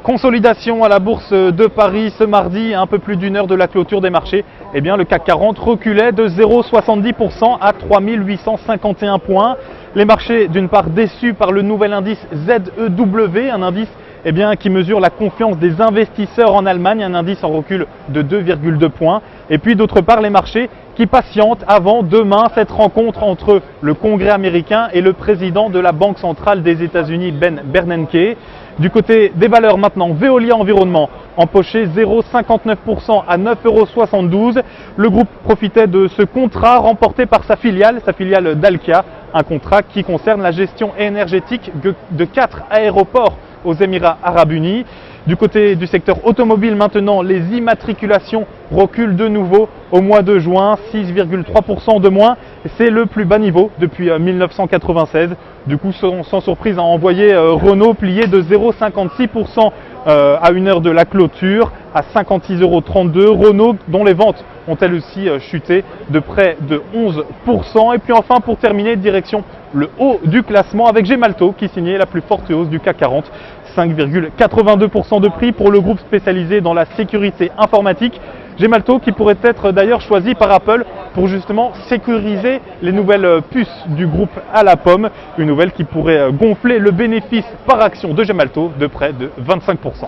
Consolidation à la bourse de Paris ce mardi, à un peu plus d'une heure de la clôture des marchés. Eh bien, le CAC 40 reculait de 0,70% à 3851 points. Les marchés, d'une part, déçus par le nouvel indice ZEW, un indice qui mesure la confiance des investisseurs en Allemagne, un indice en recul de 2,2 points. Et puis, d'autre part, les marchés qui patientent avant demain cette rencontre entre le Congrès américain et le président de la Banque centrale des États-Unis, Ben Bernanke. Du côté des valeurs maintenant, Veolia Environnement empoché 0,59% à 9,72 €. Le groupe profitait de ce contrat remporté par sa filiale Dalkia, un contrat qui concerne la gestion énergétique de 4 aéroports aux Émirats Arabes Unis. Du côté du secteur automobile maintenant, les immatriculations reculent de nouveau au mois de juin, 6,3% de moins. C'est le plus bas niveau depuis 1996. Du coup, sans surprise, a envoyé Renault plié de 0,56% à une heure de la clôture à 56,32 €. Renault dont les ventes ont elles aussi chuté de près de 11%. Et puis enfin, pour terminer, direction le haut du classement avec Gemalto qui signait la plus forte hausse du CAC 40. 5,82% de prix pour le groupe spécialisé dans la sécurité informatique. Gemalto qui pourrait être d'ailleurs choisi par Apple pour justement sécuriser les nouvelles puces du groupe à la pomme. Une nouvelle qui pourrait gonfler le bénéfice par action de Gemalto de près de 25%.